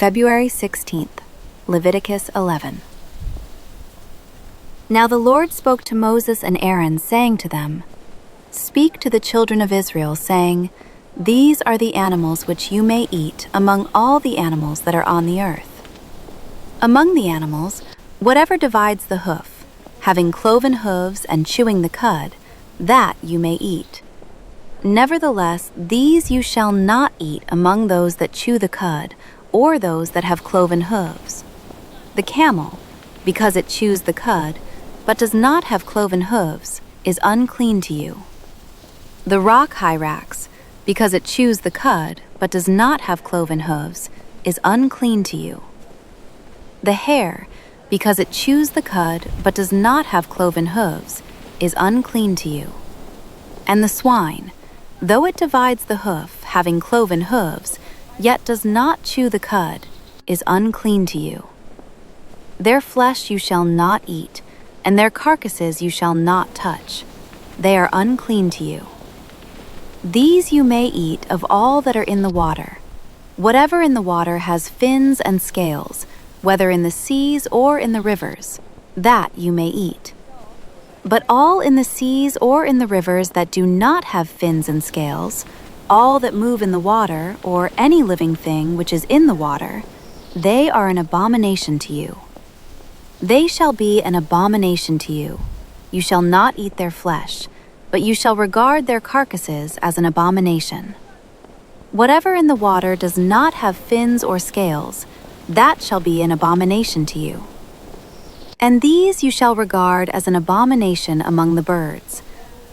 February 16th, Leviticus 11. Now the Lord spoke to Moses and Aaron, saying to them, Speak to the children of Israel, saying, These are the animals which you may eat among all the animals that are on the earth. Among the animals, whatever divides the hoof, having cloven hooves and chewing the cud, that you may eat. Nevertheless, these you shall not eat among those that chew the cud, or those that have cloven hooves. The camel, because it chews the cud, but does not have cloven hooves, is unclean to you. The rock hyrax, because it chews the cud, but does not have cloven hooves, is unclean to you. The hare, because it chews the cud, but does not have cloven hooves, is unclean to you. And the swine, though it divides the hoof, having cloven hooves, yet does not chew the cud, is unclean to you. Their flesh you shall not eat, and their carcasses you shall not touch. They are unclean to you. These you may eat of all that are in the water. Whatever in the water has fins and scales, whether in the seas or in the rivers, that you may eat. But all in the seas or in the rivers that do not have fins and scales, all that move in the water, or any living thing which is in the water, they are an abomination to you. They shall be an abomination to you. You shall not eat their flesh, but you shall regard their carcasses as an abomination. Whatever in the water does not have fins or scales, that shall be an abomination to you. And these you shall regard as an abomination among the birds.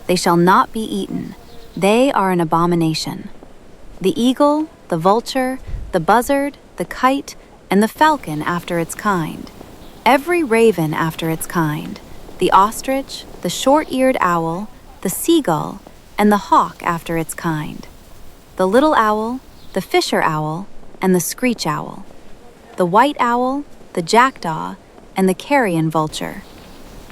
They shall not be eaten. They are an abomination. The eagle, the vulture, the buzzard, the kite, and the falcon after its kind, every raven after its kind, the ostrich, the short-eared owl, the seagull, and the hawk after its kind, the little owl, the fisher owl, and the screech owl, the white owl, the jackdaw, and the carrion vulture,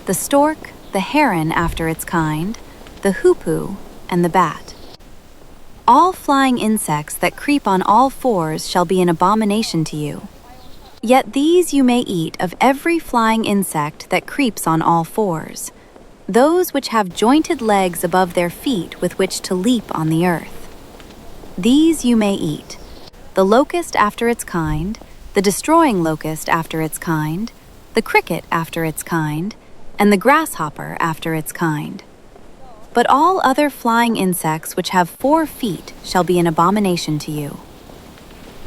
the stork, the heron after its kind, the hoopoe, and the bat. All flying insects that creep on all fours shall be an abomination to you. Yet these you may eat of every flying insect that creeps on all fours, those which have jointed legs above their feet with which to leap on the earth. These you may eat, the locust after its kind, the destroying locust after its kind, the cricket after its kind, and the grasshopper after its kind. But all other flying insects which have 4 feet shall be an abomination to you.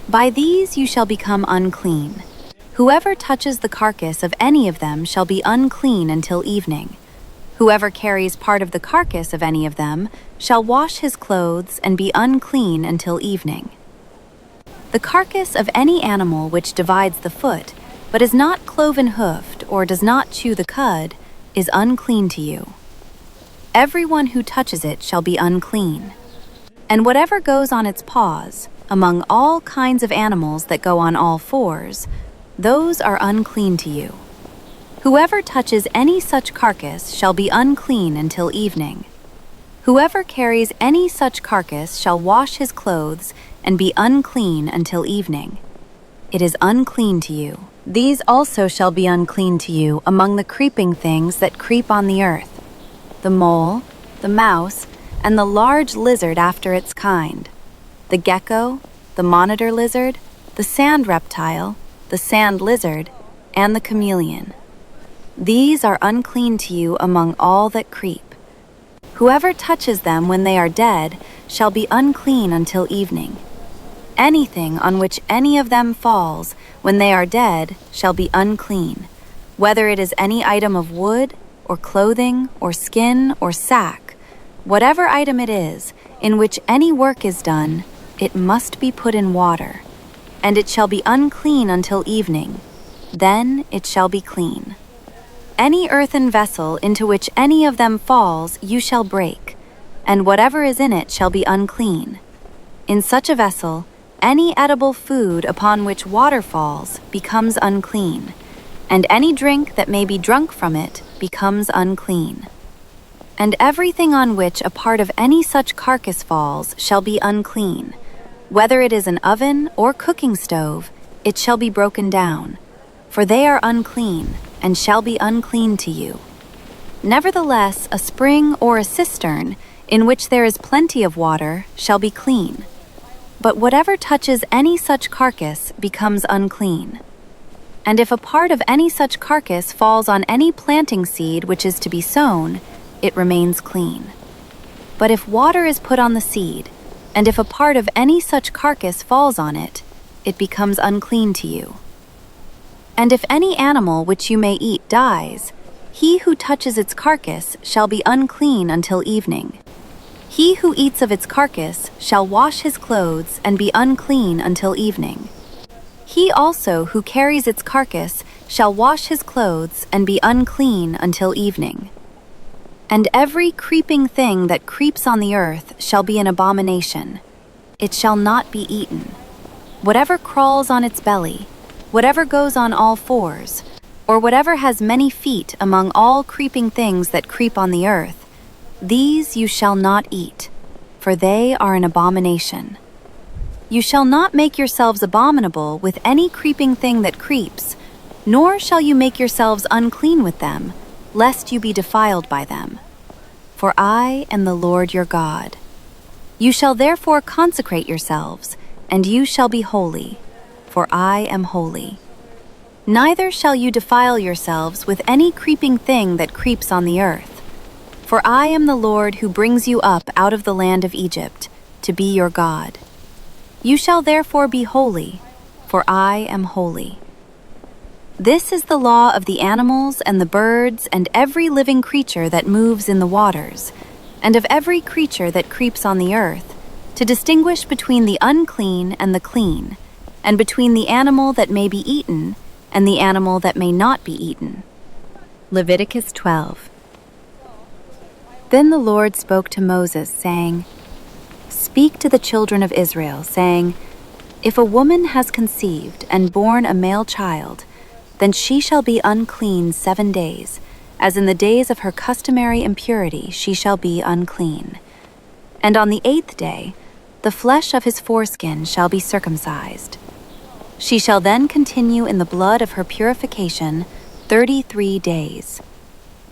By these you shall become unclean. Whoever touches the carcass of any of them shall be unclean until evening. Whoever carries part of the carcass of any of them shall wash his clothes and be unclean until evening. The carcass of any animal which divides the foot, but is not cloven-hoofed or does not chew the cud, is unclean to you. Everyone who touches it shall be unclean. And whatever goes on its paws, among all kinds of animals that go on all fours, those are unclean to you. Whoever touches any such carcass shall be unclean until evening. Whoever carries any such carcass shall wash his clothes and be unclean until evening. It is unclean to you. These also shall be unclean to you among the creeping things that creep on the earth, the mole, the mouse, and the large lizard after its kind, the gecko, the monitor lizard, the sand reptile, the sand lizard, and the chameleon. These are unclean to you among all that creep. Whoever touches them when they are dead shall be unclean until evening. Anything on which any of them falls when they are dead shall be unclean, whether it is any item of wood, or clothing, or skin, or sack. Whatever item it is, in which any work is done, it must be put in water, and it shall be unclean until evening. Then it shall be clean. Any earthen vessel into which any of them falls you shall break, and whatever is in it shall be unclean. In such a vessel, any edible food upon which water falls becomes unclean, and any drink that may be drunk from it becomes unclean. And everything on which a part of any such carcass falls shall be unclean. Whether it is an oven or cooking stove, it shall be broken down, for they are unclean, and shall be unclean to you. Nevertheless, a spring or a cistern, in which there is plenty of water, shall be clean. But whatever touches any such carcass becomes unclean. And if a part of any such carcass falls on any planting seed which is to be sown, it remains clean. But if water is put on the seed, and if a part of any such carcass falls on it, it becomes unclean to you. And if any animal which you may eat dies, he who touches its carcass shall be unclean until evening. He who eats of its carcass shall wash his clothes and be unclean until evening. He also who carries its carcass shall wash his clothes and be unclean until evening. And every creeping thing that creeps on the earth shall be an abomination. It shall not be eaten. Whatever crawls on its belly, whatever goes on all fours, or whatever has many feet among all creeping things that creep on the earth, these you shall not eat, for they are an abomination. You shall not make yourselves abominable with any creeping thing that creeps, nor shall you make yourselves unclean with them, lest you be defiled by them. For I am the Lord your God. You shall therefore consecrate yourselves, and you shall be holy, for I am holy. Neither shall you defile yourselves with any creeping thing that creeps on the earth. For I am the Lord who brings you up out of the land of Egypt, to be your God. You shall therefore be holy, for I am holy. This is the law of the animals and the birds and every living creature that moves in the waters, and of every creature that creeps on the earth, to distinguish between the unclean and the clean, and between the animal that may be eaten and the animal that may not be eaten. Leviticus 12. Then the Lord spoke to Moses, saying, Speak to the children of Israel, saying, If a woman has conceived and borne a male child, then she shall be unclean 7 days, as in the days of her customary impurity she shall be unclean. And on the 8th day, the flesh of his foreskin shall be circumcised. She shall then continue in the blood of her purification 33 days.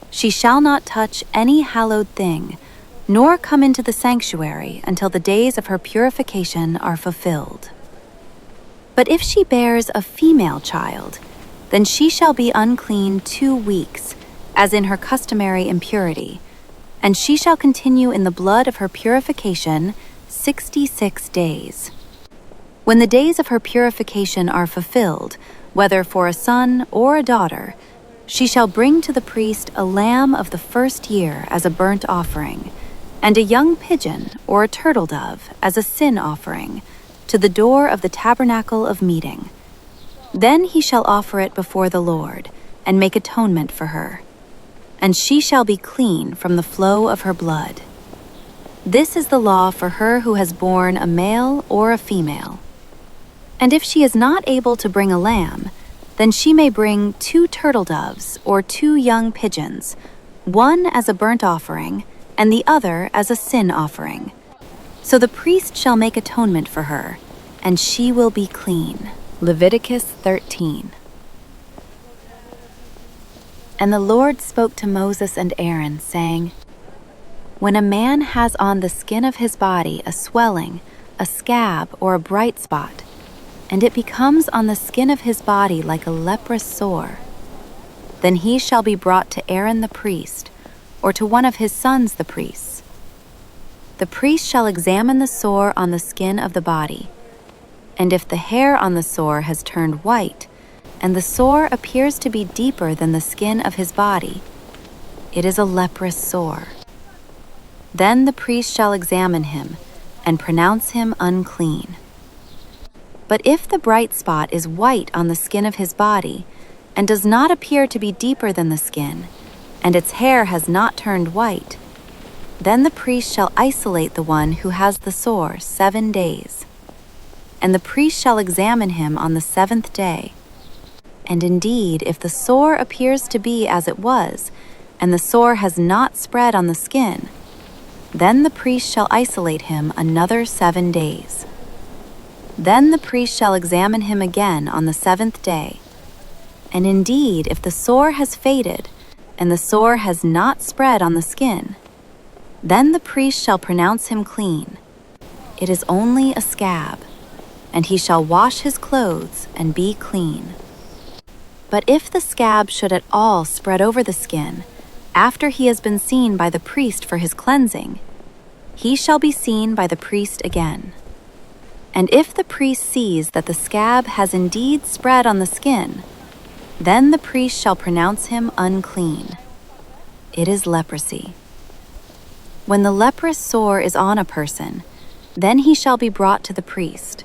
She shall not touch any hallowed thing, nor come into the sanctuary until the days of her purification are fulfilled. But if she bears a female child, then she shall be unclean 2 weeks, as in her customary impurity, and she shall continue in the blood of her purification 66 days. When the days of her purification are fulfilled, whether for a son or a daughter, she shall bring to the priest a lamb of the first year as a burnt offering, and a young pigeon or a turtle dove as a sin offering, to the door of the tabernacle of meeting. Then he shall offer it before the Lord, and make atonement for her. And she shall be clean from the flow of her blood. This is the law for her who has borne a male or a female. And if she is not able to bring a lamb, then she may bring 2 turtle doves or 2 young pigeons, one as a burnt offering, and the other as a sin offering. So the priest shall make atonement for her, and she will be clean. Leviticus 13. And the Lord spoke to Moses and Aaron, saying, When a man has on the skin of his body a swelling, a scab, or a bright spot, and it becomes on the skin of his body like a leprous sore, then he shall be brought to Aaron the priest, or to one of his sons the priests. The priest shall examine the sore on the skin of the body, and if the hair on the sore has turned white, and the sore appears to be deeper than the skin of his body, it is a leprous sore. Then the priest shall examine him, and pronounce him unclean. But if the bright spot is white on the skin of his body, and does not appear to be deeper than the skin, and its hair has not turned white, then the priest shall isolate the one who has the sore 7 days. And the priest shall examine him on the 7th day. And indeed, if the sore appears to be as it was, and the sore has not spread on the skin, then the priest shall isolate him another 7 days. Then the priest shall examine him again on the 7th day. And indeed, if the sore has faded, and the sore has not spread on the skin, then the priest shall pronounce him clean. It is only a scab, and he shall wash his clothes and be clean. But if the scab should at all spread over the skin, after he has been seen by the priest for his cleansing, he shall be seen by the priest again. And if the priest sees that the scab has indeed spread on the skin, then the priest shall pronounce him unclean. It is leprosy. When the leprous sore is on a person, then he shall be brought to the priest,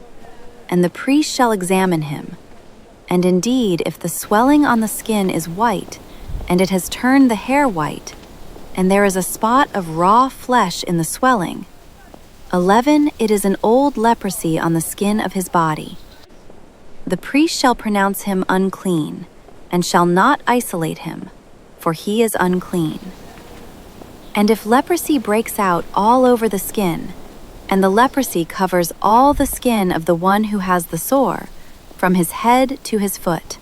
and the priest shall examine him. And indeed, if the swelling on the skin is white, and it has turned the hair white, and there is a spot of raw flesh in the swelling, 11, it is an old leprosy on the skin of his body. The priest shall pronounce him unclean, and shall not isolate him, for he is unclean. And if leprosy breaks out all over the skin, and the leprosy covers all the skin of the one who has the sore, from his head to his foot,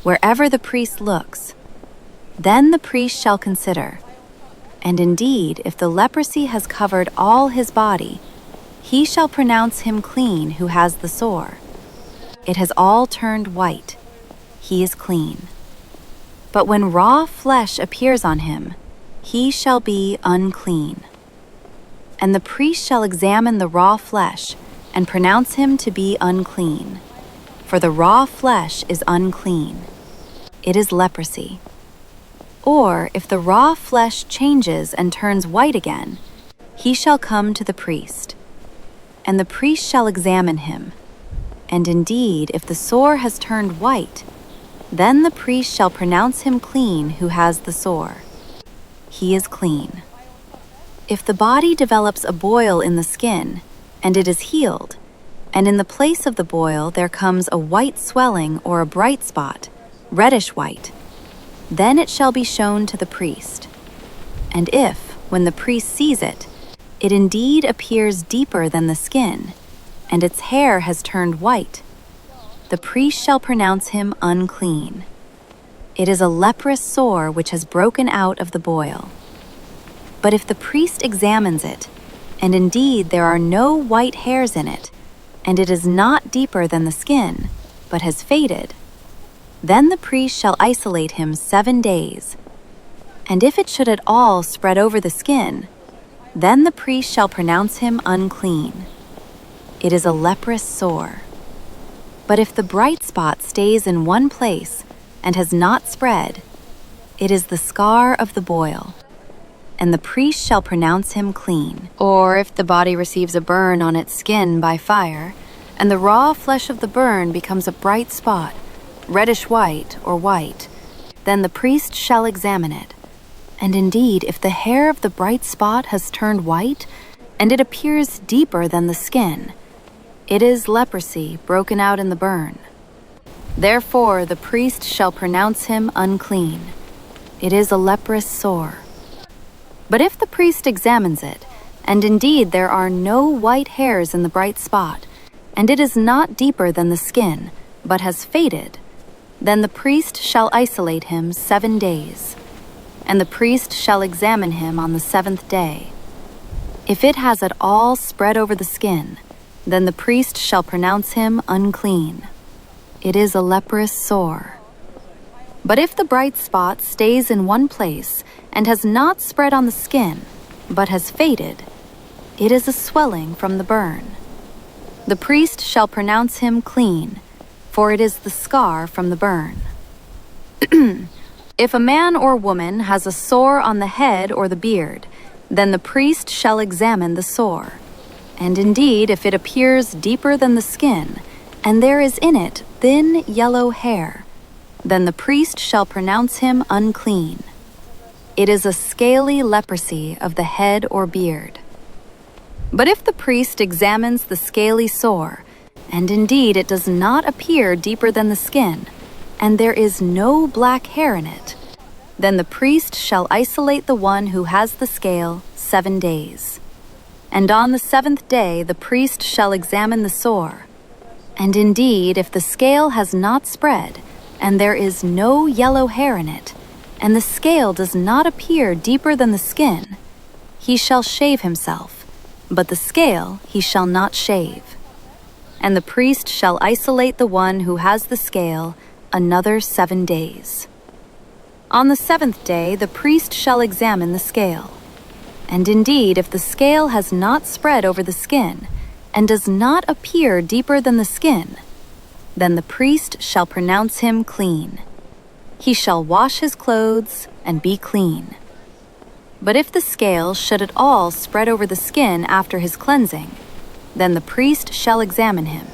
wherever the priest looks, then the priest shall consider. And indeed, if the leprosy has covered all his body, he shall pronounce him clean who has the sore. It has all turned white. He is clean. But when raw flesh appears on him, he shall be unclean. And the priest shall examine the raw flesh and pronounce him to be unclean. For the raw flesh is unclean. It is leprosy. Or if the raw flesh changes and turns white again, he shall come to the priest. And the priest shall examine him. And indeed, if the sore has turned white, then the priest shall pronounce him clean who has the sore. He is clean. If the body develops a boil in the skin, and it is healed, and in the place of the boil there comes a white swelling or a bright spot, reddish white, then it shall be shown to the priest. And if, when the priest sees it, it indeed appears deeper than the skin, and its hair has turned white, the priest shall pronounce him unclean. It is a leprous sore which has broken out of the boil. But if the priest examines it, and indeed there are no white hairs in it, and it is not deeper than the skin, but has faded, then the priest shall isolate him 7 days. And if it should at all spread over the skin, then the priest shall pronounce him unclean. It is a leprous sore. But if the bright spot stays in one place and has not spread, it is the scar of the boil, and the priest shall pronounce him clean. Or if the body receives a burn on its skin by fire, and the raw flesh of the burn becomes a bright spot, reddish white or white, then the priest shall examine it. And indeed, if the hair of the bright spot has turned white, and it appears deeper than the skin, it is leprosy broken out in the burn. Therefore the priest shall pronounce him unclean. It is a leprous sore. But if the priest examines it, and indeed there are no white hairs in the bright spot, and it is not deeper than the skin, but has faded, then the priest shall isolate him 7 days. And the priest shall examine him on the 7th day. If it has at all spread over the skin, then the priest shall pronounce him unclean. It is a leprous sore. But if the bright spot stays in one place and has not spread on the skin, but has faded, it is a swelling from the burn. The priest shall pronounce him clean, for it is the scar from the burn. If a man or woman has a sore on the head or the beard, then the priest shall examine the sore. And indeed, if it appears deeper than the skin, and there is in it thin yellow hair, then the priest shall pronounce him unclean. It is a scaly leprosy of the head or beard. But if the priest examines the scaly sore, and indeed it does not appear deeper than the skin, and there is no black hair in it, then the priest shall isolate the one who has the scale 7 days. And on the 7th day the priest shall examine the sore, And indeed, if the scale has not spread, and there is no yellow hair in it, and the scale does not appear deeper than the skin, he shall shave himself, but the scale he shall not shave. And the priest shall isolate the one who has the scale another 7 days. On the 7th day the priest shall examine the scale. And indeed, if the scale has not spread over the skin, and does not appear deeper than the skin, then the priest shall pronounce him clean. He shall wash his clothes and be clean. But if the scale should at all spread over the skin after his cleansing, then the priest shall examine him.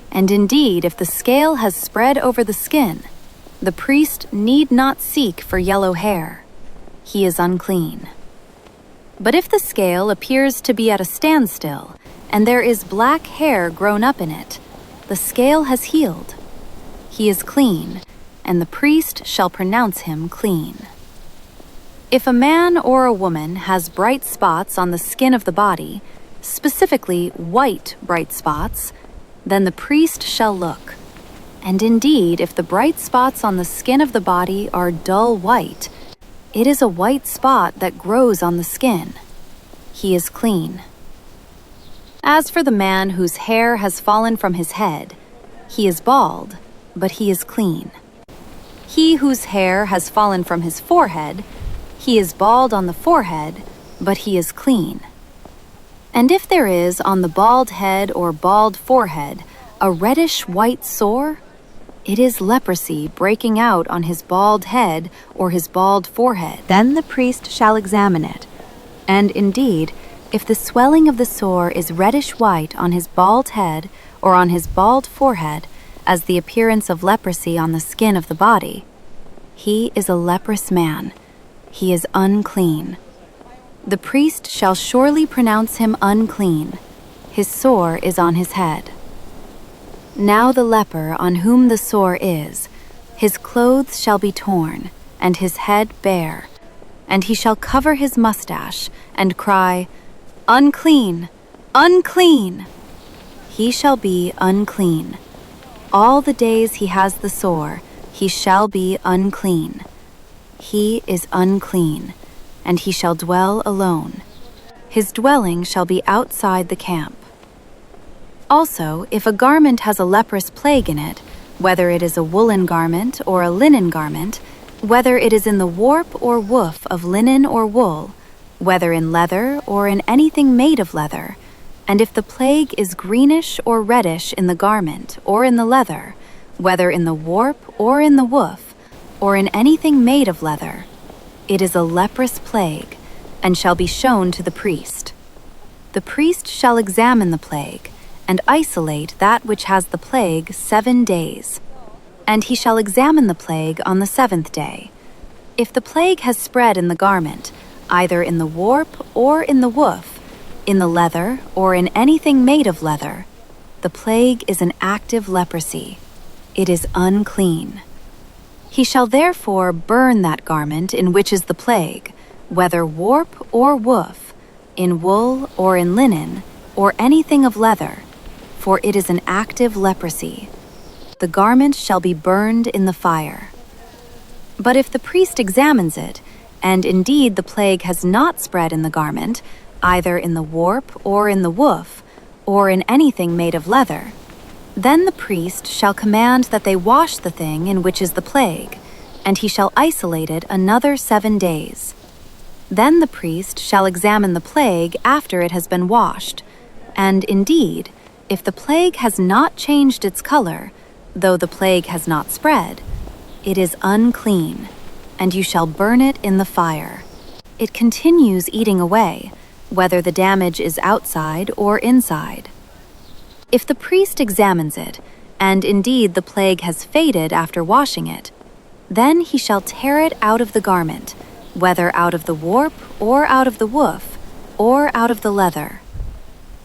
And indeed, if the scale has spread over the skin, the priest need not seek for yellow hair. He is unclean. But if the scale appears to be at a standstill, and there is black hair grown up in it, the scale has healed. He is clean, and the priest shall pronounce him clean. If a man or a woman has bright spots on the skin of the body, specifically white bright spots, then the priest shall look. And indeed, if the bright spots on the skin of the body are dull white, it is a white spot that grows on the skin. He is clean. As for the man whose hair has fallen from his head, he is bald, but he is clean. He whose hair has fallen from his forehead, he is bald on the forehead, but he is clean. And if there is on the bald head or bald forehead a reddish white sore, it is leprosy breaking out on his bald head or his bald forehead. Then the priest shall examine it. And indeed, if the swelling of the sore is reddish white on his bald head or on his bald forehead, as the appearance of leprosy on the skin of the body, he is a leprous man. He is unclean. The priest shall surely pronounce him unclean. His sore is on his head. Now the leper on whom the sore is, his clothes shall be torn, and his head bare, and he shall cover his mustache, and cry, "Unclean! Unclean!" He shall be unclean. All the days he has the sore, he shall be unclean. He is unclean, and he shall dwell alone. His dwelling shall be outside the camp. Also, if a garment has a leprous plague in it, whether it is a woolen garment or a linen garment, whether it is in the warp or woof of linen or wool, whether in leather or in anything made of leather, and if the plague is greenish or reddish in the garment or in the leather, whether in the warp or in the woof, or in anything made of leather, it is a leprous plague, and shall be shown to the priest. The priest shall examine the plague, and isolate that which has the plague 7 days. And he shall examine the plague on the 7th day. If the plague has spread in the garment, either in the warp or in the woof, in the leather or in anything made of leather, the plague is an active leprosy. It is unclean. He shall therefore burn that garment in which is the plague, whether warp or woof, in wool or in linen, or anything of leather, for it is an active leprosy. The garment shall be burned in the fire. But if the priest examines it, and indeed the plague has not spread in the garment, either in the warp or in the woof, or in anything made of leather, then the priest shall command that they wash the thing in which is the plague, and he shall isolate it another 7 days. Then the priest shall examine the plague after it has been washed, and indeed, if the plague has not changed its color, though the plague has not spread, it is unclean, and you shall burn it in the fire. It continues eating away, whether the damage is outside or inside. If the priest examines it, and indeed the plague has faded after washing it, then he shall tear it out of the garment, whether out of the warp or out of the woof, or out of the leather.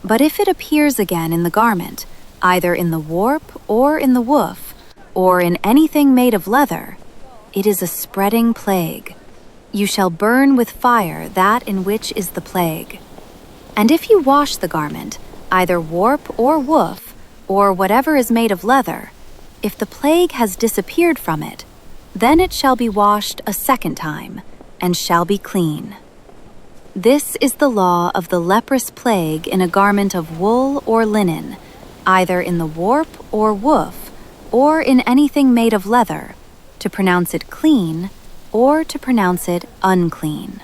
But if it appears again in the garment, either in the warp or in the woof, or in anything made of leather, it is a spreading plague. You shall burn with fire that in which is the plague. And if you wash the garment, either warp or woof, or whatever is made of leather, if the plague has disappeared from it, then it shall be washed a second time, and shall be clean. This is the law of the leprous plague in a garment of wool or linen, either in the warp or woof, or in anything made of leather, to pronounce it clean or to pronounce it unclean.